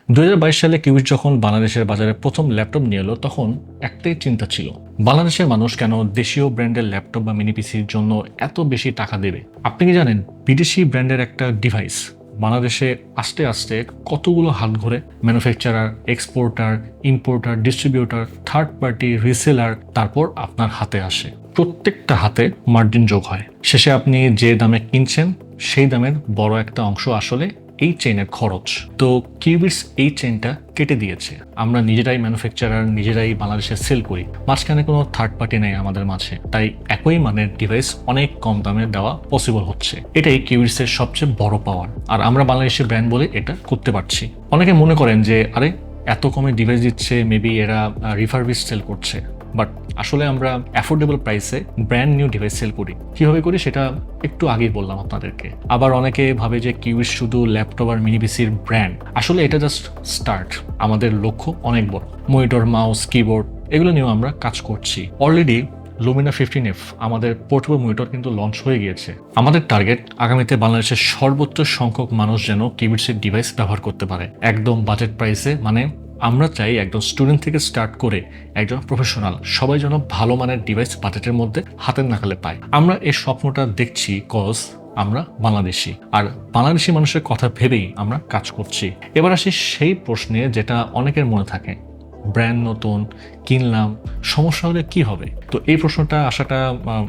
2022 সালে কিউবিট যখন বাংলাদেশের বাজারে প্রথম ল্যাপটপ নিয়ে এলো তখন একটাই চিন্তা ছিল, বাংলাদেশের মানুষ কেন দেশীয় ব্র্যান্ডের ল্যাপটপ বা মিনি পিসির জন্য এত বেশি টাকা দেবে। আপনি কি জানেন বিদেশি ব্র্যান্ডের একটা ডিভাইস বাংলাদেশে আস্তে আস্তে কতগুলো হাত ঘুরে manufacturer, exporter, importer, distributor, third party, reseller, তারপর আপনার হাতে আসে। প্রত্যেকটা হাতে মার্জিন যোগ হয়, শেষে আপনি যে দামে কিনছেন সেই দামের বড় একটা অংশ আসলে এই চেইনের খরচ। তো কিউবিটস এই চেইনটা কেটে দিয়েছে। আমরা নিজেরাই ম্যানুফ্যাকচারার, নিজেরাই বাংলাদেশে সেল করি, মাঝখানে কোনো থার্ড পার্টি নেই আমাদের মাঝে, তাই একই মানের ডিভাইস অনেক কম দামে দেওয়া পসিবল হচ্ছে। এটাই কিউবিটস এর সবচেয়ে বড় পাওয়ার, আর আমরা বাংলাদেশের ব্র্যান্ড বলে এটা করতে পারছি। অনেকে মনে করেন যে আরে এত কমে ডিভাইস দিচ্ছে, মেবি এরা রিফারবিশ সেল করছে, বাট আসলে আমরা অ্যাফোর্ডেবল প্রাইসে ব্র্যান্ড নিউ ডিভাইস সেল করি। কিভাবে করি সেটা একটু আগেই বললাম আপনাদেরকে। আবার অনেকে ভাবে যে কিউবিটস শুধু ল্যাপটপ আর মিনি পিসির ব্র্যান্ড, আসলে এটা জাস্ট স্টার্ট। আমাদের লক্ষ্য অনেক বড়। মনিটর, মাউস, কিবোর্ড এগুলো নিয়েও আমরা কাজ করছি। অলরেডি লুমিনা 15F আমাদের পোর্টেবল মনিটর কিন্তু লঞ্চ হয়ে গিয়েছে। আমাদের টার্গেট আগামীতে বাংলাদেশের সর্বোচ্চ সংখ্যক মানুষ যেন কিউবিটসের ডিভাইস ব্যবহার করতে পারে একদম বাজেট প্রাইসে। মানে আমরা চাই একদম স্টুডেন্ট থেকে স্টার্ট করে একজন প্রফেশনাল সবাই যেন ভালো মানের ডিভাইস বাজেটের মধ্যে হাতের নাগালে পায়। আমরা এই স্বপ্নটা দেখছি কজ আমরা বাংলাদেশি, আর বাংলাদেশি মানুষের কথা ভেবেই আমরা কাজ করছি। এবার আসি সেই প্রশ্নে যেটা অনেকের মনে থাকে, ব্র্যান্ড নতুন কিনলাম, সমস্যা হলে কি হবে? তো এই প্রশ্নটা আসাটা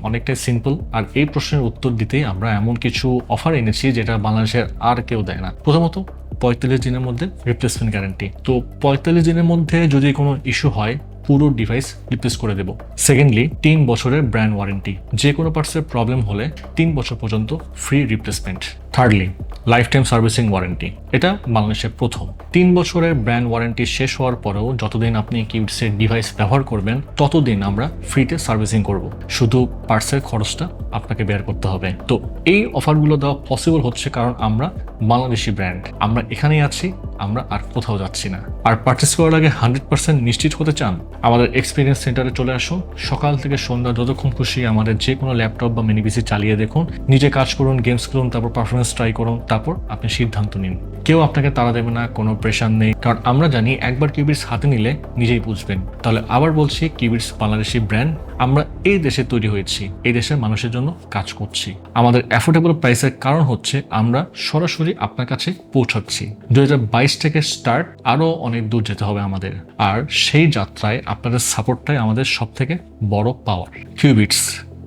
অনেকটাই সিম্পল, আর এই প্রশ্নের উত্তর দিতেই আমরা এমন কিছু অফার এনেছি যেটা বাংলাদেশের আর কেউ দেয় না। প্রথমত 45 দিনের মধ্যে রিপ্লেসমেন্ট গ্যারান্টি। তো 45 দিনের মধ্যে যদি কোনো ইস্যু হয় পুরো ডিভাইস রিপ্লেস করে দেব। সেকেন্ডলি 3 বছরের ব্র্যান্ড ওয়ারেন্টি, যে কোনো পার্টসের প্রবলেম হলে 3 বছর পর্যন্ত free replacement. Thirdly life time servicing warranty, এটা বাংলাদেশের প্রথম। 3 বছরের ব্র্যান্ড ওয়ারেন্টি শেষ হওয়ার পরেও যতদিন আপনি কিউবিটসের ডিভাইস ব্যবহার করবেন ততদিন আমরা ফ্রিতে সার্ভিসিং করব, শুধু পার্টসের খরচটা আপনাকে বের করতে হবে। তো এই অফারগুলো দেওয়া পসিবল হচ্ছে কারণ আমরা বাংলাদেশি ব্র্যান্ড, আমরা এখানেই আছি, আমরা আর কোথাও যাচ্ছি না। আর পারচেস করার আগে 100% নিশ্চিত হতে চান, আমাদের এক্সপিরিয়েন্স সেন্টারে চলে আসুন। সকাল থেকে সন্ধ্যা যতক্ষণ খুশি আমাদের যে কোনো ল্যাপটপ বা মিনি পিসি চালিয়ে দেখুন, নিজে কাজ করুন, গেমস খেলুন, তারপর পারফরমেন্স ট্রাই করুন, তারপর আপনি সিদ্ধান্ত নিন। কেউ আপনাকে তাড়া দেবে না, কোনো প্রেশার নেই, কারণ আমরা জানি একবার কিউবিটস হাতে নিলে নিজেই বুঝবেন। তাহলে আবার বলছি, কিউবিটস বাংলাদেশি ব্র্যান্ড, আমরা এই দেশে তৈরি হয়েছি, এই দেশের মানুষের জন্য কাজ করছি। আমাদের অ্যাফোর্ডেবল প্রাইসের কারণ হচ্ছে আমরা সরাসরি আপনার কাছে পৌঁছাচ্ছি। 2022 থেকে স্টার্ট, আরো অনেক দূর যেতে হবে আমাদের, আর সেই যাত্রায় আপনাদের সাপোর্টটাই আমাদের সব থেকে বড় power. Qubits,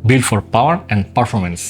build for power and performance.